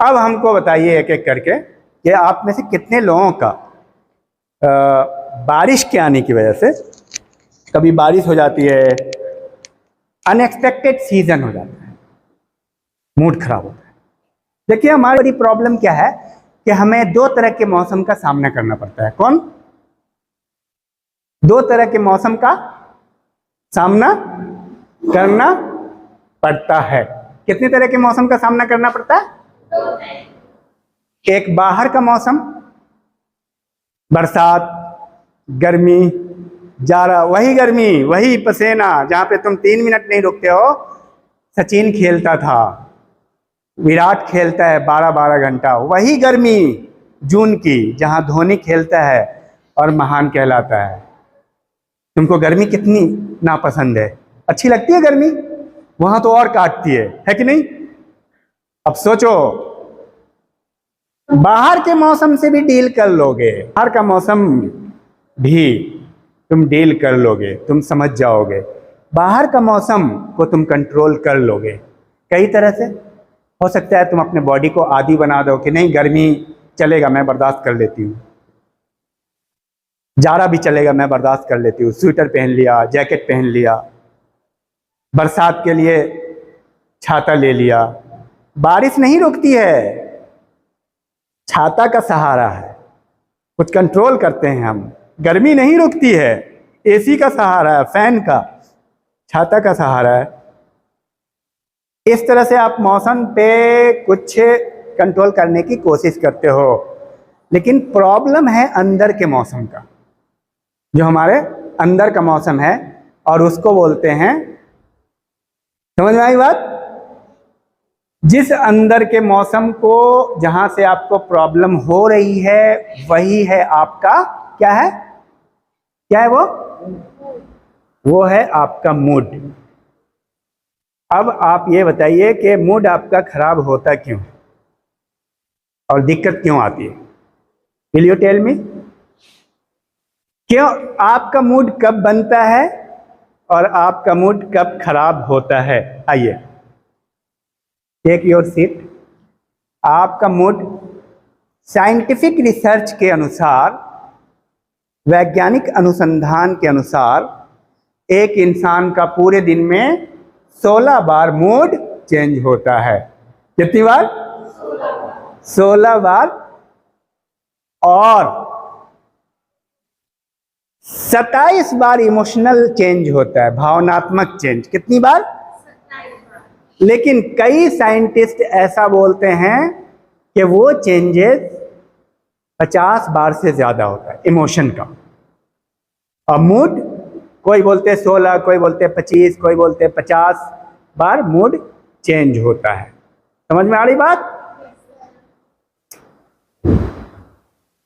अब हमको बताइए एक एक करके कि आप में से कितने लोगों का बारिश के आने की वजह से, कभी बारिश हो जाती है, अनएक्सपेक्टेड सीजन हो जाता है, मूड खराब होता है। देखिए हमारी बड़ी प्रॉब्लम क्या है कि हमें दो तरह के मौसम का सामना करना पड़ता है। कौन? दो तरह के मौसम का सामना करना पड़ता है। कितने तरह के मौसम का सामना करना पड़ता है? एक बाहर का मौसम, बरसात, गर्मी, जाड़ा, वही गर्मी, वही पसीना जहां पे तुम 3 मिनट नहीं रुकते हो। सचिन खेलता था, विराट खेलता है 12-12 घंटा, वही गर्मी जून की जहां धोनी खेलता है और महान कहलाता है। तुमको गर्मी कितनी नापसंद है? अच्छी लगती है गर्मी? वहां तो और काटती है कि नहीं? अब सोचो, बाहर के मौसम से भी डील कर लोगे, बाहर का मौसम भी तुम डील कर लोगे, तुम समझ जाओगे, बाहर का मौसम को तुम कंट्रोल कर लोगे कई तरह से। हो सकता है तुम अपने बॉडी को आदी बना दो कि नहीं गर्मी चलेगा मैं बर्दाश्त कर लेती हूँ, जाड़ा भी चलेगा मैं बर्दाश्त कर लेती हूँ, स्वेटर पहन लिया, जैकेट पहन लिया, बरसात के लिए छाता ले लिया। बारिश नहीं रुकती है, छाता का सहारा है, कुछ कंट्रोल करते हैं हम। गर्मी नहीं रुकती है, एसी का सहारा है, फैन का, छाता का सहारा है। इस तरह से आप मौसम पे कुछ कंट्रोल करने की कोशिश करते हो, लेकिन प्रॉब्लम है अंदर के मौसम का, जो हमारे अंदर का मौसम है, और उसको बोलते हैं, समझ में आई बात? जिस अंदर के मौसम को, जहां से आपको प्रॉब्लम हो रही है, वही है आपका क्या है? क्या है वो है आपका मूड। अब आप ये बताइए कि मूड आपका खराब होता क्यों और दिक्कत क्यों आती है? Will you tell me? क्यों आपका मूड कब बनता है और आपका मूड कब खराब होता है? आइए, टेक योर सीट। आपका मूड साइंटिफिक रिसर्च के अनुसार, वैज्ञानिक अनुसंधान के अनुसार, एक इंसान का पूरे दिन में 16 बार मूड चेंज होता है। कितनी बार? 16 बार। और 27 बार इमोशनल चेंज होता है, भावनात्मक चेंज। कितनी बार? 27 बार। लेकिन कई साइंटिस्ट ऐसा बोलते हैं कि वो चेंजेस 50 बार से ज्यादा होता है इमोशन का। और मूड, कोई बोलते 16, कोई बोलते 25, कोई बोलते 50 बार मूड चेंज होता है। समझ में आ रही बात?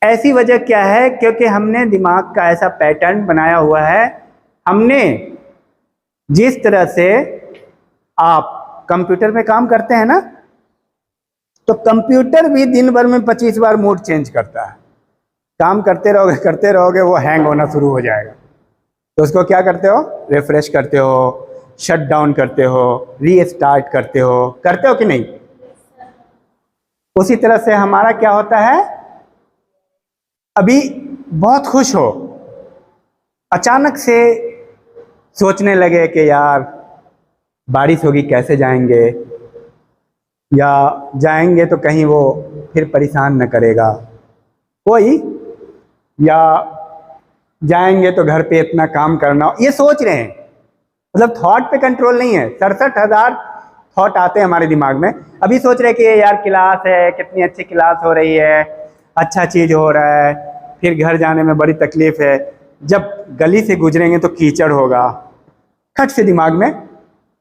ऐसी वजह क्या है? क्योंकि हमने दिमाग का ऐसा पैटर्न बनाया हुआ है। हमने जिस तरह से, आप कंप्यूटर में काम करते हैं ना, तो कंप्यूटर भी दिन भर में 25 बार मूड चेंज करता है। काम करते रहोगे वो हैंग होना शुरू हो जाएगा। तो उसको क्या करते हो? रिफ्रेश करते हो, शट डाउन करते हो, रीस्टार्ट करते हो कि नहीं? उसी तरह से हमारा क्या होता है, अभी बहुत खुश हो, अचानक से सोचने लगे कि यार बारिश होगी, कैसे जाएंगे, या जाएंगे तो कहीं वो फिर परेशान न करेगा कोई, या जाएंगे तो घर पे इतना काम करना, ये सोच रहे हैं। मतलब थॉट पे कंट्रोल नहीं है। 67,000 थॉट आते हैं हमारे दिमाग में। अभी सोच रहे कि यार क्लास है, कितनी अच्छी क्लास हो रही है, अच्छा चीज हो रहा है, फिर घर जाने में बड़ी तकलीफ है, जब गली से गुजरेंगे तो कीचड़ होगा, खट से दिमाग में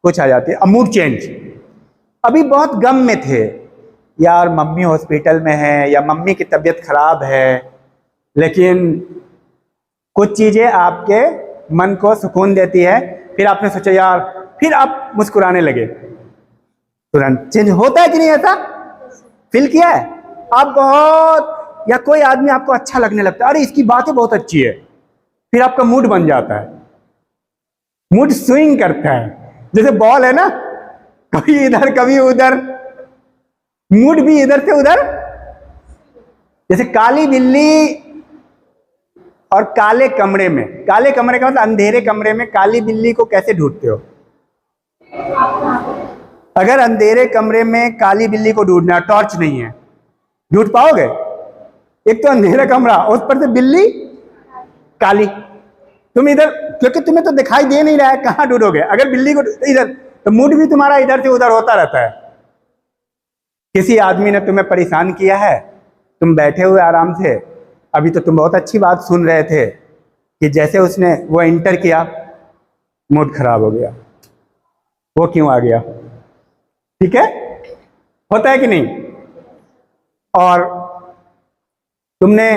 कुछ आ जाती है। अब मूड चेंज। अभी बहुत गम में थे, यार मम्मी हॉस्पिटल में है, या मम्मी की तबीयत खराब है, लेकिन कुछ चीजें आपके मन को सुकून देती है, फिर आपने सोचा यार, फिर आप मुस्कुराने लगे, तुरंत चेंज होता है कि नहीं? ऐसा फील किया है आप बहुत? या कोई आदमी आपको अच्छा लगने लगता है, अरे इसकी बातें बहुत अच्छी है, फिर आपका मूड बन जाता है। मूड स्विंग करता है, जैसे बॉल है ना, कभी इधर कभी उधर, मूड भी इधर से उधर। जैसे काली बिल्ली और काले कमरे में, काले कमरे का मतलब अंधेरे कमरे में काली बिल्ली को कैसे ढूंढते हो? अगर अंधेरे कमरे में काली बिल्ली को ढूंढना, टॉर्च नहीं है, ढूंढ पाओगे? एक तो अंधेरा कमरा, उस पर से बिल्ली काली, तुम इधर, क्योंकि तुम्हें तो दिखाई दे नहीं रहा है, कहां ढूंढोगे? अगर बिल्ली को इधर, तो मूड भी तुम्हारा इधर से उधर होता रहता है। किसी आदमी ने तुम्हें परेशान किया है, तुम बैठे हुए आराम से, अभी तो तुम बहुत अच्छी बात सुन रहे थे कि जैसे उसने वो इंटर किया, मूड खराब हो गया। वो क्यों आ गया? ठीक है, होता है कि नहीं? और तुमने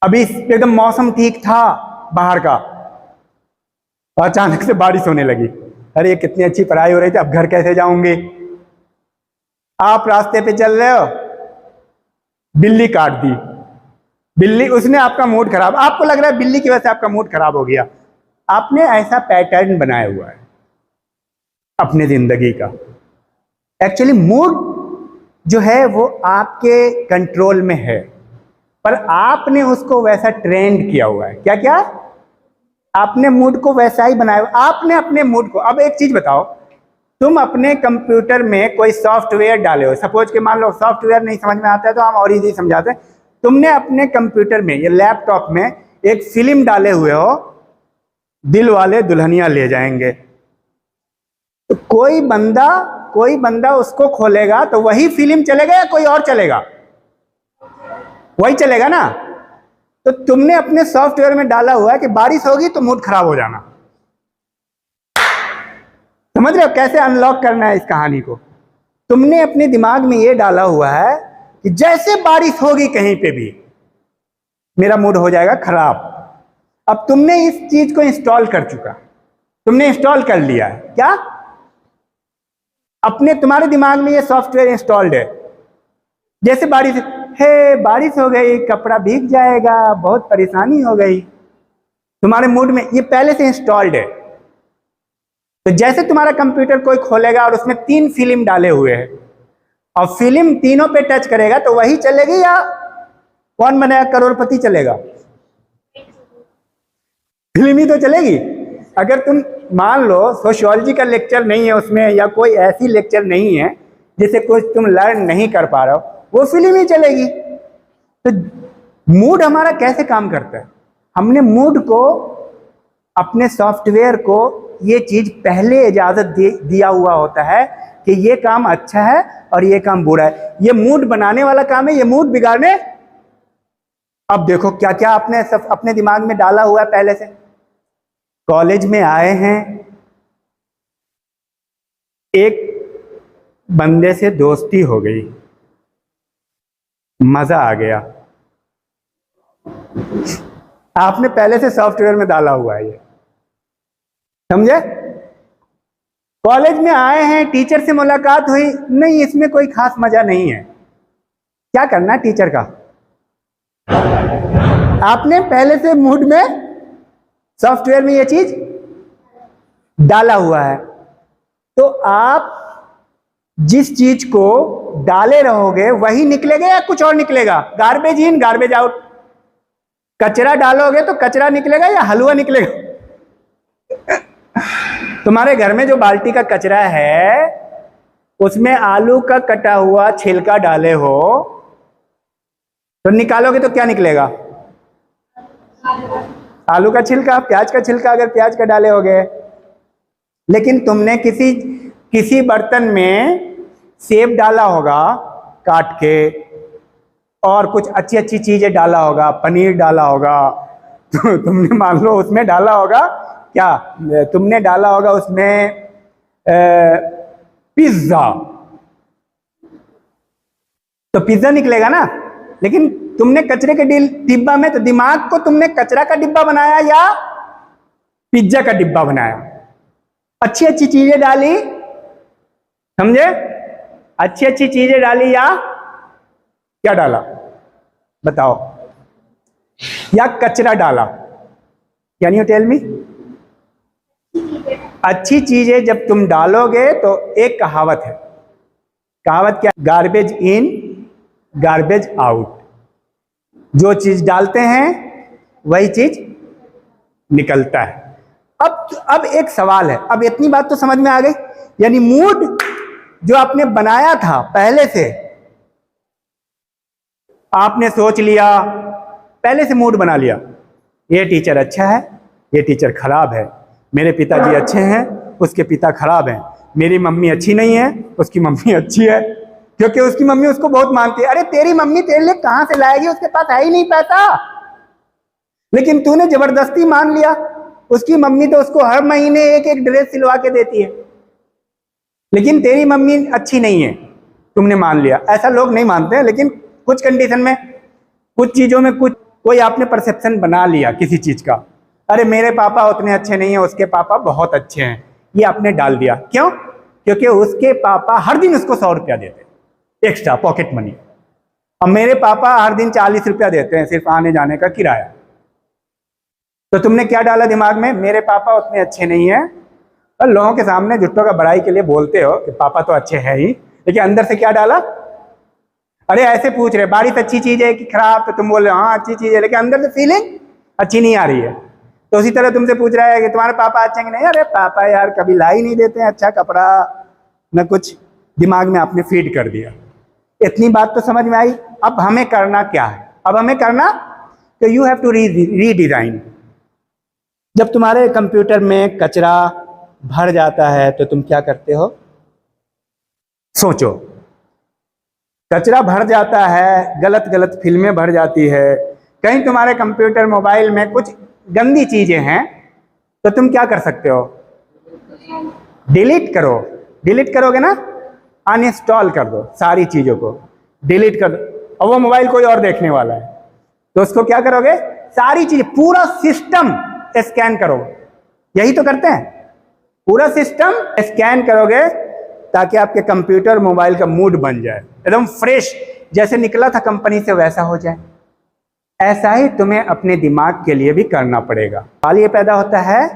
अभी एकदम मौसम ठीक था बाहर का, अचानक से बारिश होने लगी। अरे कितनी अच्छी पढ़ाई हो रही थी, अब घर कैसे जाऊंगी? आप रास्ते पे चल रहे हो, बिल्ली काट दी, बिल्ली, उसने आपका मूड खराब, आपको लग रहा है बिल्ली की वजह से आपका मूड खराब हो गया। आपने ऐसा पैटर्न बनाया हुआ है अपने जिंदगी का। एक्चुअली मूड जो है वो आपके कंट्रोल में है, पर आपने उसको वैसा ट्रेंड किया हुआ है। क्या क्या? आपने मूड को वैसा ही बनाया। आपने अपने मूड को, अब एक चीज बताओ, तुम अपने कंप्यूटर में कोई सॉफ्टवेयर डाले हो, सपोज के मान लो सॉफ्टवेयर नहीं समझ में आता है तो हम और इजी समझाते हैं। तुमने अपने कंप्यूटर में, ये लैपटॉप में एक फिल्म डाले हुए हो, दिल वाले दुल्हनिया ले जाएंगे, तो कोई बंदा उसको खोलेगा तो वही फिल्म चलेगा या कोई और चलेगा? वही चलेगा ना। तो तुमने अपने सॉफ्टवेयर में डाला हुआ है कि बारिश होगी तो मूड खराब हो जाना। समझ रहे हो कैसे अनलॉक करना है इस कहानी को? तुमने अपने दिमाग में ये डाला हुआ है कि जैसे बारिश होगी कहीं पे भी मेरा मूड हो जाएगा खराब। अब तुमने इस चीज को इंस्टॉल कर चुका, तुमने इंस्टॉल कर लिया है क्या? अपने तुम्हारे दिमाग में ये सॉफ्टवेयर इंस्टॉल्ड है। जैसे बारिश, हे बारिश हो गई, कपड़ा भीग जाएगा, बहुत परेशानी हो गई, तुम्हारे मूड में ये पहले से इंस्टॉल्ड है। तो जैसे तुम्हारा कंप्यूटर कोई खोलेगा और उसमें 3 फिल्म डाले हुए हैं और फिल्म तीनों पे टच करेगा तो वही चलेगी या कौन बनेगा करोड़पति चलेगा? फिल्म ही तो चलेगी। अगर तुम मान लो सोशियोलॉजी का लेक्चर नहीं है उसमें, या कोई ऐसी लेक्चर नहीं है जिसे कुछ तुम लर्न नहीं कर पा रहे हो, वो फिल्म ही चलेगी। तो मूड हमारा कैसे काम करता है? हमने मूड को, अपने सॉफ्टवेयर को ये चीज पहले इजाजत दिया हुआ होता है कि ये काम अच्छा है और ये काम बुरा है, ये मूड बनाने वाला काम है, ये मूड बिगाड़ने। अब देखो क्या क्या आपने सब अपने दिमाग में डाला हुआ है पहले से। कॉलेज में आए हैं, एक बंदे से दोस्ती हो गई, मजा आ गया, आपने पहले से सॉफ्टवेयर में डाला हुआ है ये, समझे? कॉलेज में आए हैं, टीचर से मुलाकात हुई, नहीं इसमें कोई खास मजा नहीं है, क्या करना है टीचर का? आपने पहले से मूड में सॉफ्टवेयर में ये चीज डाला हुआ है। तो आप जिस चीज को डाले रहोगे वही निकलेगा या कुछ और निकलेगा? Garbage in garbage out. कचरा डालोगे तो कचरा निकलेगा या हलवा निकलेगा? तुम्हारे घर में जो बाल्टी का कचरा है उसमें आलू का कटा हुआ छिलका डाले हो तो निकालोगे तो क्या निकलेगा? आलू का छिलका, प्याज का छिलका, अगर प्याज का डाले होगे। लेकिन तुमने किसी बर्तन में सेब डाला होगा काट के, और कुछ अच्छी अच्छी चीजें डाला होगा, पनीर डाला होगा, तो तुमने मान लो उसमें डाला होगा क्या? तुमने डाला होगा उसमें पिज्जा, तो पिज्जा निकलेगा ना। लेकिन तुमने कचरे के डिब्बा में, तो दिमाग को तुमने कचरा का डिब्बा बनाया या पिज्जा का डिब्बा बनाया? अच्छी अच्छी चीजें डाली, समझे? अच्छी अच्छी चीजें डाली या क्या डाला बताओ? या कचरा डाला? Can you tell me? अच्छी चीजें जब तुम डालोगे तो एक कहावत है, कहावत क्या, गार्बेज इन गार्बेज आउट। जो चीज डालते हैं वही चीज निकलता है। अब एक सवाल है, अब इतनी बात तो समझ में आ गई, यानी मूड जो आपने बनाया था पहले से, आपने सोच लिया, पहले से मूड बना लिया, ये टीचर अच्छा है, ये टीचर खराब है, मेरे पिताजी अच्छे हैं, उसके पिता खराब हैं, मेरी मम्मी अच्छी नहीं है, उसकी मम्मी अच्छी है, क्योंकि उसकी मम्मी उसको बहुत मानती है। अरे तेरी मम्मी तेरे लिए कहां से लाएगी, उसके पास है ही नहीं पैसा, लेकिन तूने जबरदस्ती मान लिया। उसकी मम्मी तो उसको हर महीने एक एक ड्रेस सिलवा के देती है, लेकिन तेरी मम्मी अच्छी नहीं है, तुमने मान लिया। ऐसा लोग नहीं मानते हैं, लेकिन कुछ कंडीशन में, कुछ चीजों में, कुछ कोई आपने परसेप्शन बना लिया किसी चीज का, अरे मेरे पापा उतने अच्छे नहीं है, उसके पापा बहुत अच्छे हैं, ये आपने डाल दिया। क्यों? क्योंकि उसके पापा हर दिन उसको 100 रुपया देते एक्स्ट्रा पॉकेट मनी, और मेरे पापा हर दिन 40 रुपया देते हैं सिर्फ आने जाने का किराया। तो तुमने क्या डाला दिमाग में, मेरे पापा उतने अच्छे नहीं है, और लोगों के सामने झुट्टों का बड़ाई के लिए बोलते हो कि पापा तो अच्छे हैं ही, लेकिन अंदर से क्या डाला, अरे ऐसे पूछ रहे बारिश अच्छी चीज है कि खराब, तो तुम बोल रहे हो हाँ अच्छी चीज है, लेकिन अंदर से फीलिंग अच्छी नहीं आ रही है। तो उसी तरह तुमसे पूछ रहा है कि तुम्हारे पापा अच्छे कि नहीं, अरे पापा यार कभी ला ही नहीं देते हैं अच्छा कपड़ा न कुछ, दिमाग में आपने फीड कर दिया। इतनी बात तो समझ में आई। अब हमें करना क्या है, अब हमें करना तो यू हैव टू रीडिजाइन। जब तुम्हारे कंप्यूटर में कचरा भर जाता है तो तुम क्या करते हो, सोचो। कचरा भर जाता है, गलत गलत फिल्में भर जाती है, कहीं तुम्हारे कंप्यूटर मोबाइल में कुछ गंदी चीजें हैं, तो तुम क्या कर सकते हो, डिलीट करो। डिलीट करोगे ना, अनइंस्टॉल कर दो सारी चीजों को, डिलीट कर दो। और वो मोबाइल कोई और देखने वाला है, तो उसको क्या करोगे, सारी चीजें, पूरा सिस्टम स्कैन करो। यही तो करते हैं, पूरा सिस्टम स्कैन करोगे ताकि आपके कंप्यूटर मोबाइल का मूड बन जाए एकदम फ्रेश, जैसे निकला था कंपनी से वैसा हो जाए। ऐसा ही तुम्हें अपने दिमाग के लिए भी करना पड़ेगा। सवाल ये पैदा होता है,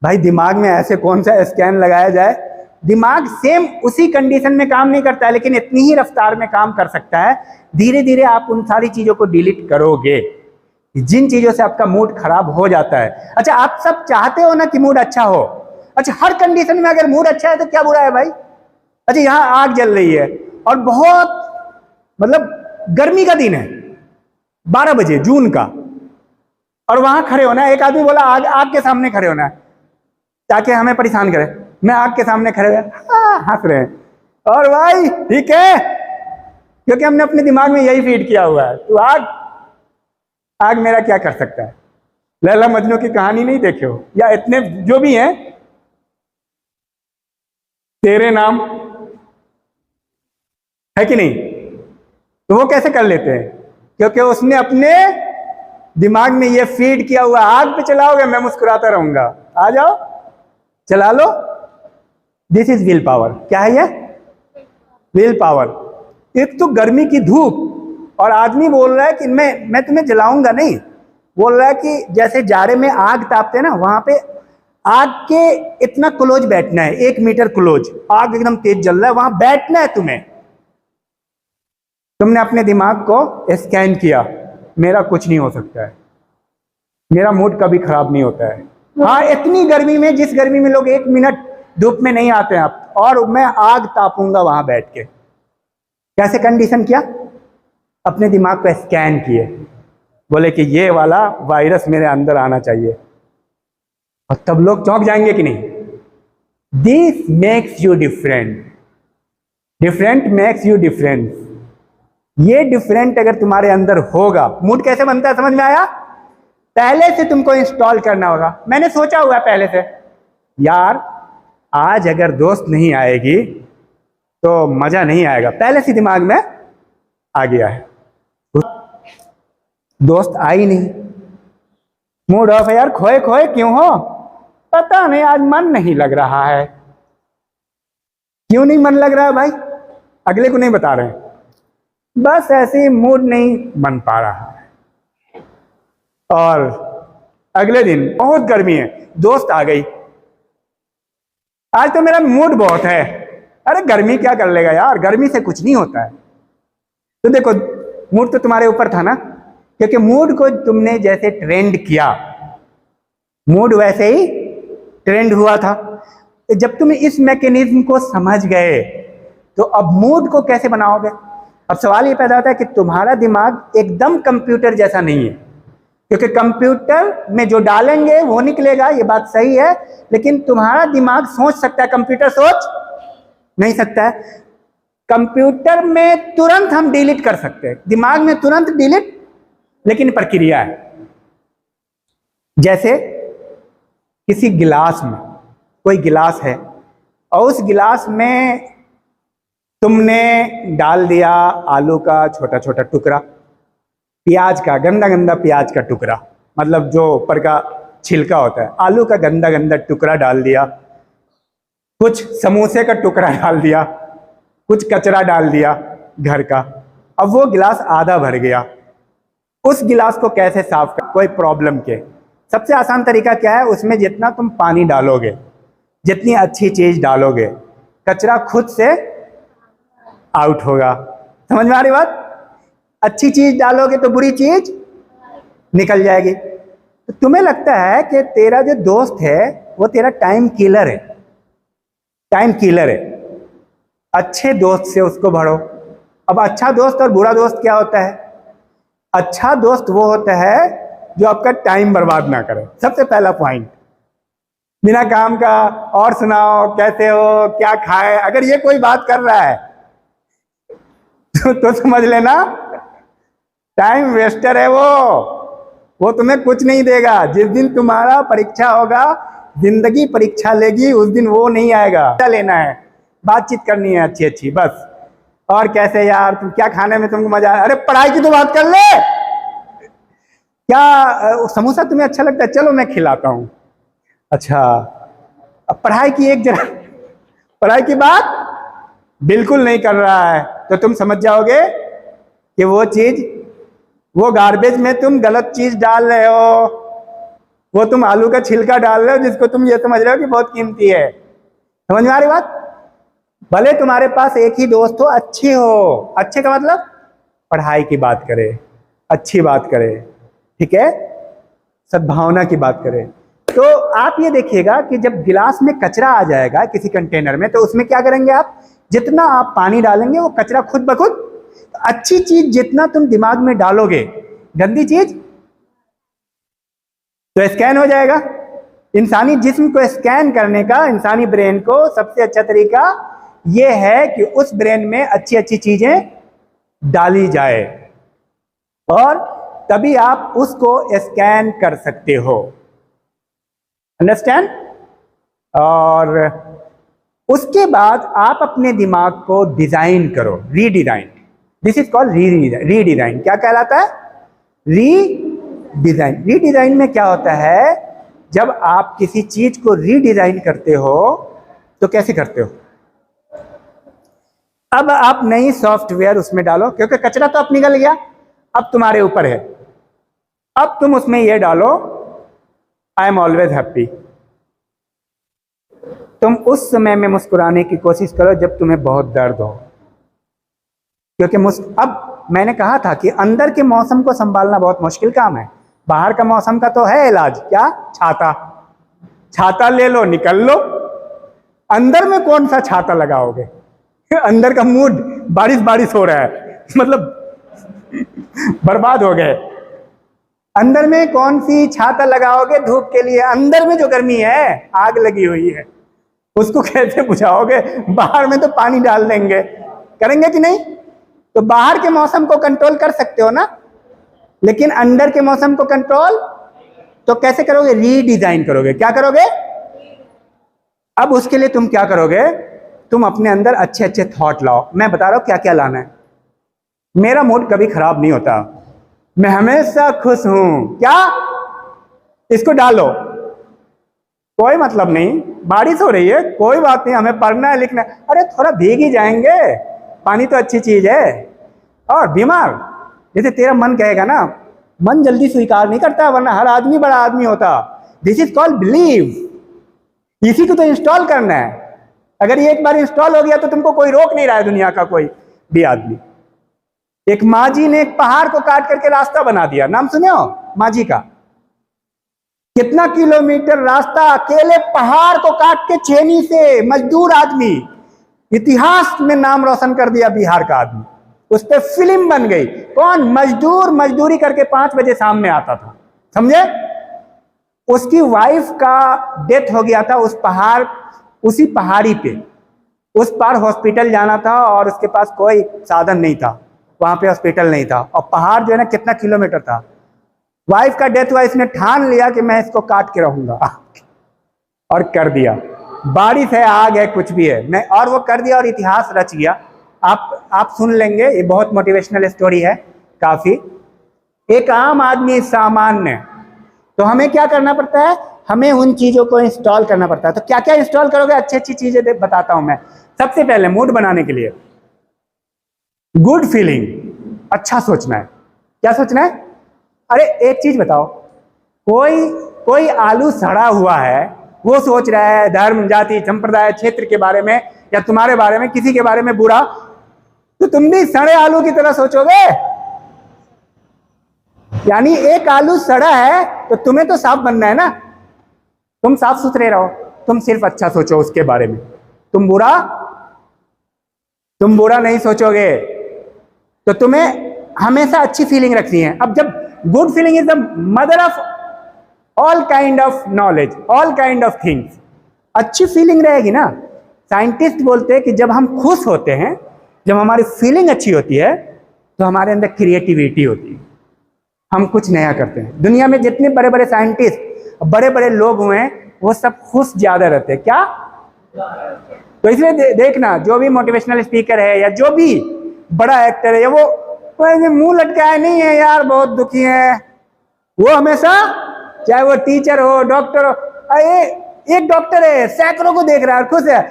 भाई दिमाग में ऐसे कौन सा स्कैन लगाया जाए। दिमाग सेम उसी कंडीशन में काम नहीं करता है, लेकिन इतनी ही रफ्तार में काम कर सकता है। धीरे धीरे आप उन सारी चीजों को डिलीट करोगे जिन चीजों से आपका मूड खराब हो जाता है। अच्छा, आप सब चाहते हो ना कि मूड अच्छा हो। अच्छा, हर कंडीशन में अगर मूड अच्छा है तो क्या बुरा है भाई। अच्छा, यहाँ आग जल रही है और बहुत मतलब गर्मी का दिन है, 12 बजे जून का, और वहां खड़े होना है। एक आदमी बोला आग के सामने खड़े होना है ताकि हमें परेशान करे। मैं आग के सामने खड़े हुए हंस रहे हैं, और भाई ठीक है, क्योंकि हमने अपने दिमाग में यही फीड किया हुआ है। तो आग मेरा क्या कर सकता है। लैला मजनू की कहानी नहीं देखे हो, या इतने जो भी हैं, तेरे नाम है कि नहीं, तो वो कैसे कर लेते हैं, क्योंकि उसने अपने दिमाग में ये फीड किया हुआ, आग पे चलाओगे मैं मुस्कुराता रहूंगा, आ जाओ चला लो। This is will power. क्या है ये, विल पावर। एक तो गर्मी की धूप, और आदमी बोल रहा है कि मैं तुम्हें जलाऊंगा नहीं, बोल रहा है कि जैसे जाड़े में आग तापते हैं ना, वहां पे आग के इतना क्लोज बैठना है, 1 मीटर क्लोज, आग एकदम तेज जल रहा है, वहां बैठना है तुम्हें। तुमने अपने दिमाग को स्कैन किया, मेरा कुछ नहीं हो सकता है, मेरा मूड कभी खराब नहीं होता है। हाँ, इतनी गर्मी में, जिस गर्मी में लोग 1 मिनट धूप में नहीं आते हैं आप, और मैं आग तापूंगा वहां बैठ के। कैसे कंडीशन किया, अपने दिमाग को स्कैन किए, बोले कि ये वाला वायरस मेरे अंदर आना चाहिए, और तब लोग चौंक जाएंगे कि नहीं। This makes you different, different makes you difference. ये डिफरेंट अगर तुम्हारे अंदर होगा, मूड कैसे बनता है समझ में आया। पहले से तुमको इंस्टॉल करना होगा। मैंने सोचा हुआ है पहले से, यार आज अगर दोस्त नहीं आएगी तो मजा नहीं आएगा, पहले से दिमाग में आ गया है। दोस्त आई नहीं, मूड ऑफ है यार, खोए खोए क्यों हो, पता नहीं आज मन नहीं लग रहा है। क्यों नहीं मन लग रहा है भाई, अगले को नहीं बता रहे हैं, बस ऐसे ही मूड नहीं बन पा रहा है। और अगले दिन बहुत गर्मी है, दोस्त आ गई, आज तो मेरा मूड बहुत है, अरे गर्मी क्या कर लेगा यार, गर्मी से कुछ नहीं होता है। तो देखो मूड तो तुम्हारे ऊपर था ना, क्योंकि मूड को तुमने जैसे ट्रेंड किया, मूड वैसे ही ट्रेंड हुआ था। जब तुम इस मैकेनिज्म को समझ गए तो अब मूड को कैसे बनाओगे। अब सवाल ये पैदा होता है कि तुम्हारा दिमाग एकदम कंप्यूटर जैसा नहीं है, क्योंकि कंप्यूटर में जो डालेंगे वो निकलेगा, ये बात सही है, लेकिन तुम्हारा दिमाग सोच सकता है, कंप्यूटर सोच नहीं सकता है। कंप्यूटर में तुरंत हम डिलीट कर सकते हैं, दिमाग में तुरंत डिलीट, लेकिन प्रक्रिया है। जैसे किसी गिलास में, कोई गिलास है और उस गिलास में तुमने डाल दिया आलू का छोटा छोटा टुकड़ा, प्याज का गंदा गंदा प्याज का टुकड़ा, मतलब जो ऊपर का छिलका होता है, आलू का गंदा गंदा टुकड़ा डाल दिया, कुछ समोसे का टुकड़ा डाल दिया, कुछ कचरा डाल दिया घर का। अब वो गिलास आधा भर गया। उस गिलास को कैसे साफ कर, कोई प्रॉब्लम के सबसे आसान तरीका क्या है, उसमें जितना तुम पानी डालोगे, जितनी अच्छी चीज डालोगे, कचरा खुद से आउट होगा। समझ में आ रही बात? अच्छी चीज डालोगे तो बुरी चीज निकल जाएगी। तो तुम्हें लगता है कि तेरा जो दोस्त है वो तेरा टाइम किलर है, टाइम किलर है, अच्छे दोस्त से उसको भरो। अब अच्छा दोस्त और बुरा दोस्त क्या होता है? अच्छा दोस्त वो होता है जो आपका टाइम बर्बाद ना करे, सबसे पहला पॉइंट, बिना काम का। और सुनाओ कैसे हो, क्या खाए, अगर ये कोई बात कर रहा है तो समझ लेना टाइम वेस्टर है वो तुम्हें कुछ नहीं देगा। जिस दिन तुम्हारा परीक्षा होगा, जिंदगी परीक्षा लेगी, उस दिन वो नहीं आएगा। क्या लेना है, बातचीत करनी है अच्छी अच्छी बस। और कैसे यार, तुम क्या खाने में तुमको मजा आया? अरे पढ़ाई की तो बात कर ले, क्या समोसा तुम्हें अच्छा लगता है, चलो मैं खिलाता हूँ। अच्छा, अब पढ़ाई की एक जरा पढ़ाई की बात बिल्कुल नहीं कर रहा है, तो तुम समझ जाओगे कि वो चीज, वो गार्बेज में तुम गलत चीज डाल रहे हो, वो तुम आलू का छिलका डाल रहे हो जिसको तुम ये समझ रहे हो कि बहुत कीमती है। समझ में आ रही बात? भले तुम्हारे पास एक ही दोस्त हो, अच्छे हो, अच्छे का मतलब पढ़ाई की बात करे, अच्छी बात करे, ठीक है, सद्भावना की बात करे। तो आप ये देखिएगा कि जब गिलास में कचरा आ जाएगा किसी कंटेनर में, तो उसमें क्या करेंगे आप, जितना आप पानी डालेंगे वो कचरा खुद ब खुद, अच्छी चीज जितना तुम दिमाग में डालोगे, गंदी चीज तो स्कैन हो जाएगा। इंसानी जिस्म को स्कैन करने का, इंसानी ब्रेन को सबसे अच्छा तरीका यह है कि उस ब्रेन में अच्छी अच्छी चीजें डाली जाए, और तभी आप उसको स्कैन कर सकते हो। अंडरस्टैंड? और उसके बाद आप अपने दिमाग को डिजाइन करो, redesign. This is called redesign. क्या कहलाता है? रीडिजाइन। रीडिजाइन में क्या होता है, जब आप किसी चीज को रीडिजाइन करते हो तो कैसे करते हो? अब आप नई सॉफ्टवेयर उसमें डालो, क्योंकि कचरा तो अब निकल गया, अब तुम्हारे ऊपर है। अब तुम उसमें ये डालो, आई एम ऑलवेज हैप्पी। तुम उस समय में मुस्कुराने की कोशिश करो जब तुम्हें बहुत दर्द हो, क्योंकि अब मैंने कहा था कि अंदर के मौसम को संभालना बहुत मुश्किल काम है। बाहर का मौसम का तो है इलाज, क्या? छाता। छाता ले लो, निकल लो। अंदर में कौन सा छाता लगाओगे? अंदर का मूड बारिश बारिश हो रहा है, मतलब बर्बाद हो गए। अंदर में कौन सी छाता लगाओगे धूप के लिए? अंदर में जो गर्मी है, आग लगी हुई है, उसको कैसे बुझाओगे? बाहर में तो पानी डाल देंगे, करेंगे कि नहीं? तो बाहर के मौसम को कंट्रोल कर सकते हो ना, लेकिन अंदर के मौसम को कंट्रोल तो कैसे करोगे? रीडिजाइन करोगे। क्या करोगे? अब उसके लिए तुम क्या करोगे? तुम अपने अंदर अच्छे अच्छे थॉट लाओ। मैं बता रहा हूं क्या क्या लाना है। मेरा मूड कभी खराब नहीं होता, मैं हमेशा खुश हूं। क्या? इसको डालो। कोई मतलब नहीं, बारिश हो रही है, कोई बात नहीं, हमें पढ़ना है, लिखना है, अरे थोड़ा भीग ही जाएंगे, पानी तो अच्छी चीज है। और बीमार, जैसे तेरा मन कहेगा ना, मन जल्दी स्वीकार नहीं करता, वरना हर आदमी बड़ा आदमी होता। This is called believe. इसी को तो इंस्टॉल करना है। अगर ये एक बार इंस्टॉल हो गया तो तुमको कोई रोक नहीं रहा है, दुनिया का कोई भी आदमी। एक माझी ने एक पहाड़ को काट करके रास्ता बना दिया, नाम सुने हो माझी का? कितना किलोमीटर रास्ता अकेले पहाड़ को काट के छेनी से, मजदूर आदमी, इतिहास में नाम रोशन कर दिया बिहार का आदमी। उस पर फिल्म बन गई। कौन? मजदूर मजदूरी करके 5 बजे शाम में आता था, समझे? उसकी वाइफ का डेथ हो गया था उस पहाड़, उसी पहाड़ी पे। उस पार हॉस्पिटल जाना था और उसके पास कोई साधन नहीं था, वहां पे हॉस्पिटल नहीं था, और पहाड़ जो है ना कितना किलोमीटर था। वाइफ का डेथ हुआ, इसने ठान लिया कि मैं इसको काट के रहूंगा और कर दिया। बारिश है, आग है, कुछ भी है, मैं, और वो कर दिया और इतिहास रच गया। आप सुन लेंगे, ये बहुत मोटिवेशनल स्टोरी है काफी। एक आम आदमी सामान्य, तो हमें क्या करना पड़ता है? हमें उन चीजों को इंस्टॉल करना पड़ता है। तो क्या क्या इंस्टॉल करोगे? अच्छी अच्छी चीजें बताता हूं मैं। सबसे पहले मूड बनाने के लिए गुड फीलिंग, अच्छा सोचना है। क्या सोचना है? अरे एक चीज बताओ, कोई आलू सड़ा हुआ है, वो सोच रहा है धर्म, जाति, संप्रदाय, क्षेत्र के बारे में या तुम्हारे बारे में, किसी के बारे में बुरा, तो तुम भी सड़े आलू की तरह सोचोगे? यानी एक आलू सड़ा है तो तुम्हें तो साफ बनना है ना, तुम साफ सुथरे रहो, तुम सिर्फ अच्छा सोचो उसके बारे में, तुम बुरा नहीं सोचोगे। तो तुम्हें हमेशा अच्छी फीलिंग रखनी है। अब जब good feeling is the mother of all kind of knowledge, all kind of things. अच्छी फीलिंग रहेगी ना। साइंटिस्ट बोलते हैं कि जब हम खुश होते हैं, जब हमारी फीलिंग अच्छी होती है, तो हमारे अंदर क्रिएटिविटी होती है, हम कुछ नया करते हैं। दुनिया में जितने बड़े बड़े साइंटिस्ट, बड़े बड़े लोग हुए हैं, वो सब खुश ज्यादा रहते हैं। क्या? तो इसलिए देखना, जो भी मोटिवेशनल स्पीकर है या जो भी बड़ा एक्टर है, या वो मुंह लटकाया नहीं है यार, बहुत दुखी है, वो हमेशा, चाहे वो टीचर हो, डॉक्टर हो, एक डॉक्टर है सैकड़ों को देख रहा है, खुश है,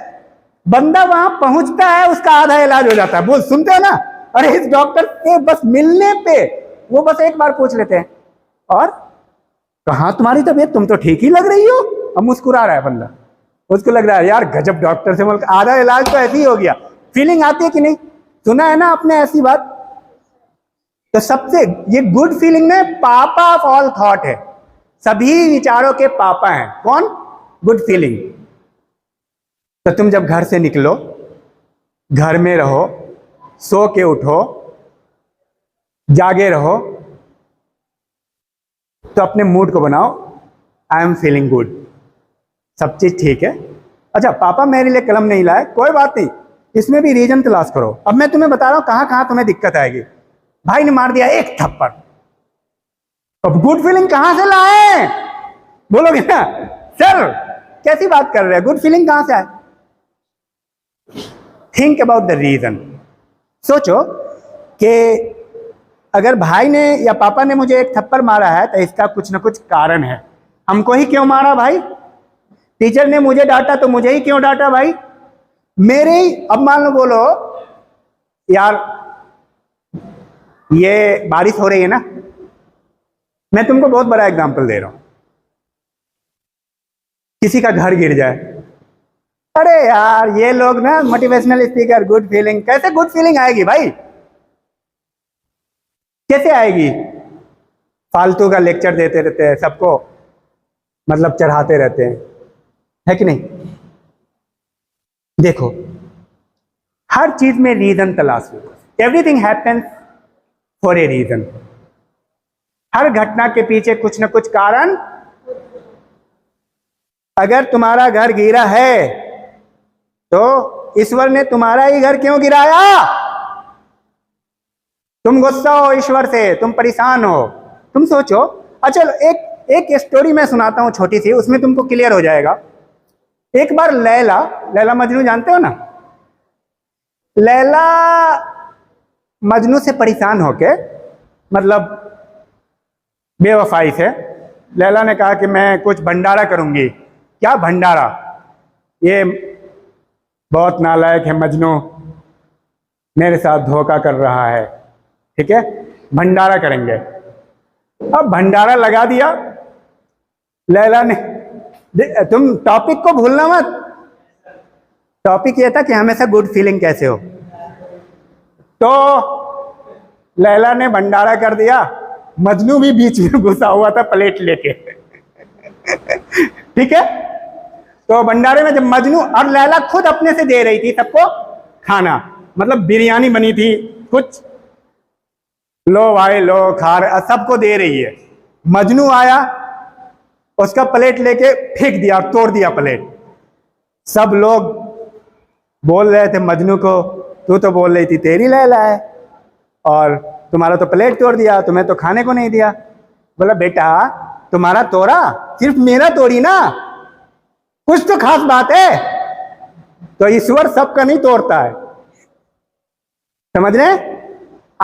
बंदा वहां पहुंचता है, उसका आधा इलाज हो जाता है। बोल, सुनते हो ना? अरे इस डॉक्टर से बस मिलने पे वो बस एक बार पूछ लेते हैं, और कहाँ तुम्हारी तबीयत, तुम तो ठीक ही लग रही हो। अब मुस्कुरा रहा है बंदा, उसको लग रहा है यार गजब डॉक्टर से मिलकर, आधा इलाज तो ऐसे ही हो गया। फीलिंग आती है कि नहीं? सुना है ना आपने ऐसी बात? तो सबसे ये गुड फीलिंग में पापा ऑफ ऑल थॉट है, सभी विचारों के पापा हैं। कौन? Good feeling. तो तुम जब घर से निकलो, घर में रहो, सो के उठो, जागे रहो, तो अपने मूड को बनाओ, आई एम फीलिंग गुड, सब चीज ठीक है। अच्छा, पापा मेरे लिए कलम नहीं लाए, कोई बात नहीं, इसमें भी रीजन तलाश करो। अब मैं तुम्हें बता रहा हूं कहां कहां तुम्हें दिक्कत आएगी। भाई ने मार दिया एक थप्पड़, अब गुड फीलिंग कहां से लाए? बोलोगे ना सर कैसी बात कर रहे हैं, गुड फीलिंग कहां से आए? Think about the reason. सोचो कि अगर भाई ने या पापा ने मुझे एक थप्पड़ मारा है, तो इसका कुछ ना कुछ कारण है। हमको ही क्यों मारा भाई? टीचर ने मुझे डांटा तो मुझे ही क्यों डांटा भाई? मेरे ही। अब मान लो, बोलो यार ये बारिश हो रही है ना, मैं तुमको बहुत बड़ा एग्जांपल दे रहा हूं, किसी का घर गिर जाए, अरे यार ये लोग ना मोटिवेशनल स्पीकर, गुड फीलिंग, कैसे गुड फीलिंग आएगी भाई? कैसे आएगी? फालतू का लेक्चर देते रहते हैं, सबको मतलब चढ़ाते रहते हैं, है कि नहीं? देखो, हर चीज में रीजन तलाश लो। Everything happens for a reason. हर घटना के पीछे कुछ न कुछ कारण। अगर तुम्हारा घर गिरा है तो ईश्वर ने तुम्हारा ही घर क्यों गिराया? तुम गुस्सा हो ईश्वर से, तुम परेशान हो, तुम सोचो। अच्छा, एक स्टोरी मैं सुनाता हूं छोटी सी, उसमें तुमको क्लियर हो जाएगा। एक बार लैला मजनू जानते हो ना? लैला मजनू से परेशान होके, मतलब बेवफाई से, लैला ने कहा कि मैं कुछ भंडारा करूंगी। क्या भंडारा? ये बहुत नालायक है मजनू, मेरे साथ धोखा कर रहा है, ठीक है, भंडारा करेंगे। अब भंडारा लगा दिया लैला ने। तुम टॉपिक को भूलना मत, टॉपिक ये था कि हमेशा गुड फीलिंग कैसे हो। तो लैला ने भंडारा कर दिया, मजनू भी बीच में घुसा हुआ था प्लेट लेके। ठीक है, तो भंडारे में जब मजनू और लैला खुद अपने से दे रही थी सबको खाना, मतलब बिरयानी बनी थी कुछ, लो भाई लो खा रहे, सबको दे रही है। मजनू आया, उसका प्लेट लेके फेंक दिया, तोड़ दिया प्लेट। सब लोग बोल रहे थे मजनू को, तू तो बोल रही थी तेरी लैला है और तुम्हारा तो प्लेट तोड़ दिया, तुम्हें तो खाने को नहीं दिया। बोला बेटा तुम्हारा तोड़ा, सिर्फ मेरा तोड़ी ना, कुछ तो खास बात है। तो ईश्वर सबका नहीं तोड़ता है, समझ रहे?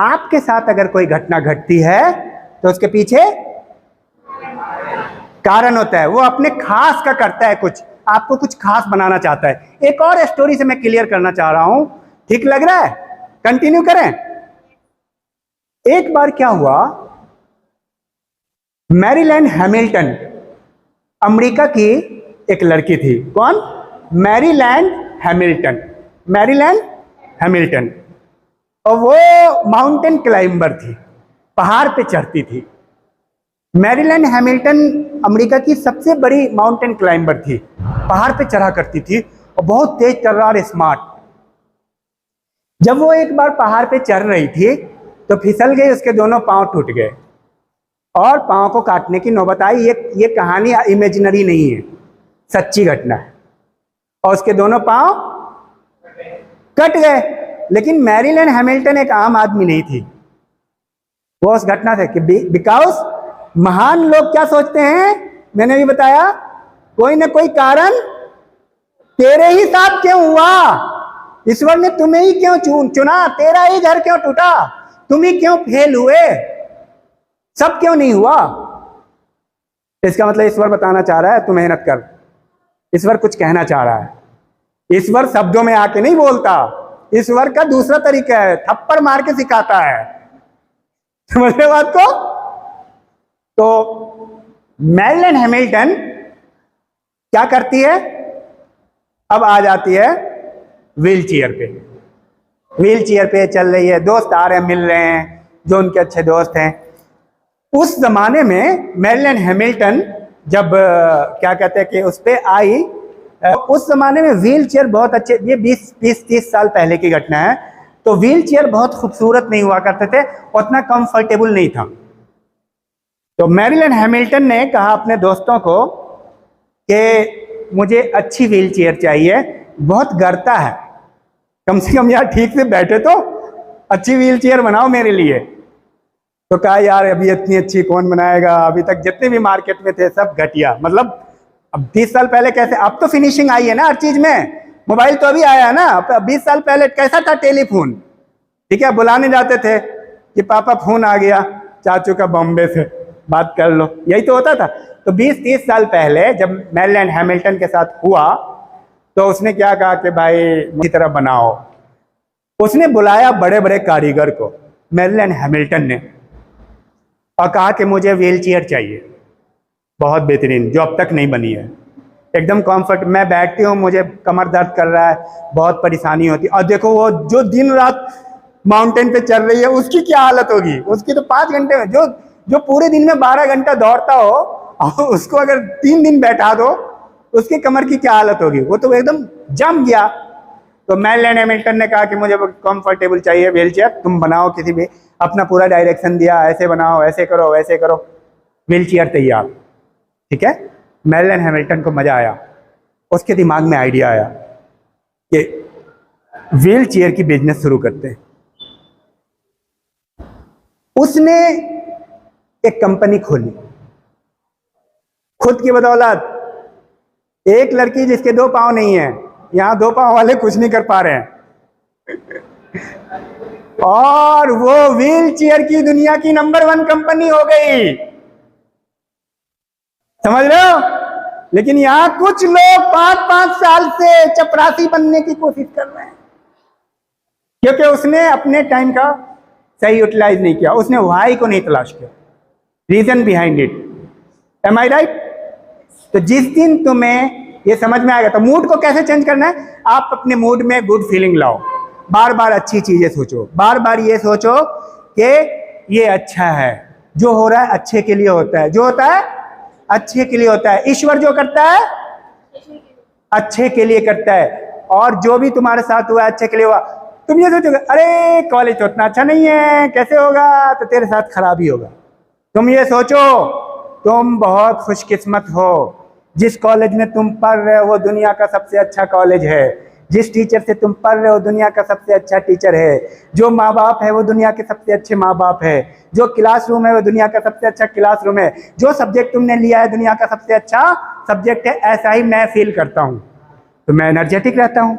आपके साथ अगर कोई घटना घटती है तो उसके पीछे कारण होता है, वो अपने खास का करता है, कुछ आपको कुछ खास बनाना चाहता है। एक और स्टोरी से मैं क्लियर करना चाह रहा हूं, ठीक लग रहा है? कंटिन्यू करें। एक बार क्या हुआ, मैरीलैंड हैमिल्टन, अमेरिका की एक लड़की थी। कौन? Maryland Hamilton. मैरीलैंड हैमिल्टन, और वो माउंटेन क्लाइंबर थी, पहाड़ पे चढ़ती थी। मैरीलैंड हैमिल्टन अमेरिका की सबसे बड़ी माउंटेन क्लाइंबर थी, पहाड़ पे चढ़ा करती थी और बहुत तेज तर्रार स्मार्ट। जब वो एक बार पहाड़ पे चढ़ रही थी तो फिसल गई, उसके दोनों पांव टूट गए और पांव को काटने की नौबत आई। ये कहानी इमेजिनरी नहीं है, सच्ची घटना है। और उसके दोनों पांव कट गए। लेकिन मैरीलैंड हैमिल्टन एक आम आदमी नहीं थी। वो उस घटना से कि बिकॉज महान लोग क्या सोचते हैं, मैंने भी बताया, कोई ना कोई कारण तेरे ही साथ क्यों हुआ, ईश्वर ने तुम्हें ही क्यों चुना, तेरा ही घर क्यों टूटा, तुम ही क्यों फेल हुए, सब क्यों नहीं हुआ। इसका मतलब ईश्वर बताना चाह रहा है तू मेहनत कर। ईश्वर कुछ कहना चाह रहा है। ईश्वर शब्दों में आके नहीं बोलता, ईश्वर का दूसरा तरीका है, थप्पड़ मार के सिखाता है। समझ रहे बात को? तो मैरीलैंड हैमिल्टन क्या करती है, अब आ जाती है व्हील चेयर पे। व्हील चेयर पे चल रही है, दोस्त आ रहे हैं, मिल रहे हैं, जो उनके अच्छे दोस्त हैं। उस जमाने में मैरीलैंड हैमिल्टन जब क्या कहते हैं कि उस पे आई, उस जमाने में व्हील चेयर बहुत अच्छे, ये 20-30 साल पहले की घटना है। तो व्हील चेयर बहुत खूबसूरत नहीं हुआ करते थे, उतना कंफर्टेबल नहीं था। तो मैरीलैंड हैमिल्टन ने कहा अपने दोस्तों को कि मुझे अच्छी व्हील चेयर चाहिए, बहुत गरता है, कम से कम यार ठीक से बैठे तो, अच्छी व्हील चेयर बनाओ मेरे लिए। तो कहा यार अभी इतनी अच्छी कौन बनाएगा, अभी तक जितने भी मार्केट में थे सब घटिया। मतलब अब 20 साल पहले कैसे, अब तो फिनिशिंग आई है ना हर चीज में, मोबाइल तो अभी आया है ना। 20 साल पहले कैसा था टेलीफोन, ठीक है, बुलाने जाते थे कि पापा फोन आ गया चाचू का बॉम्बे से, बात कर लो, यही तो होता था। तो 20-30 साल पहले जब मैरीलैंड हैमिल्टन के साथ हुआ तो उसने क्या कहा कि भाई इसी तरह बनाओ। उसने बुलाया बड़े बड़े कारीगर को, मैरीलैंड हैमिल्टन ने, और कहा कि मुझे व्हील चेयर चाहिए बहुत बेहतरीन, जो अब तक नहीं बनी है, एकदम कंफर्ट। मैं बैठती हूँ, मुझे कमर दर्द कर रहा है, बहुत परेशानी होती है। और देखो वो जो दिन रात माउंटेन पे चल रही है उसकी क्या हालत होगी, उसकी तो 5 घंटे में, जो पूरे दिन में 12 घंटा दौड़ता हो, उसको अगर 3 दिन बैठा दो, उसकी कमर की क्या हालत होगी, वो तो एकदम जम गया। तो मैरीलैंड हैमिल्टन ने कहा कि मुझे कंफर्टेबल चाहिए व्हील चेयर, तुम बनाओ किसी भी, अपना पूरा डायरेक्शन दिया, ऐसे बनाओ, ऐसे करो, वैसे करो, व्हील चेयर तैयार। ठीक है, मैरीलैंड हैमिल्टन को मजा आया, उसके दिमाग में आइडिया आया कि व्हील चेयर की बिजनेस शुरू करते हैं। उसने एक कंपनी खोली खुद की बदौलत। एक लड़की जिसके 2 पांव नहीं है, यहां 2 पांव वाले कुछ नहीं कर पा रहे हैं, और वो व्हील चेयर की दुनिया की नंबर 1 कंपनी हो गई। समझ रहे हो? लेकिन यहां कुछ लोग 5-5 साल से चपरासी बनने की कोशिश कर रहे हैं, क्योंकि उसने अपने टाइम का सही यूटिलाइज नहीं किया, उसने व्हाई को नहीं तलाश किया, reason behind it. Am I right? तो जिस दिन तुम्हें ये समझ में आएगा। तो मूड को कैसे चेंज करना है, आप अपने मूड में गुड फीलिंग लाओ, बार बार अच्छी चीजें सोचो, बार बार ये सोचो कि ये अच्छा है, जो हो रहा है अच्छे के लिए होता है, जो होता है अच्छे के लिए होता है। ईश्वर जो करता है अच्छे के लिए करता है, और जो भी तुम्हारे साथ हुआ अच्छे के लिए हुआ। तुम ये सोचोगे अरे कॉलेज तो उतना अच्छा नहीं है, कैसे होगा, तो तेरे साथ खराब ही होगा। तुम ये सोचो तुम बहुत खुशकिस्मत हो, जिस कॉलेज में तुम पढ़ रहे हो वो दुनिया का सबसे अच्छा कॉलेज है, जिस टीचर से तुम पढ़ रहे हो दुनिया का सबसे अच्छा टीचर है, जो माँ बाप है वो दुनिया के सबसे अच्छे माँ बाप है, जो क्लासरूम है वो दुनिया का सबसे अच्छा क्लासरूम है, जो सब्जेक्ट तुमने लिया है दुनिया का सबसे अच्छा सब्जेक्ट है। ऐसा ही मैं फील करता हूँ, तो मैं एनर्जेटिक रहता हूँ।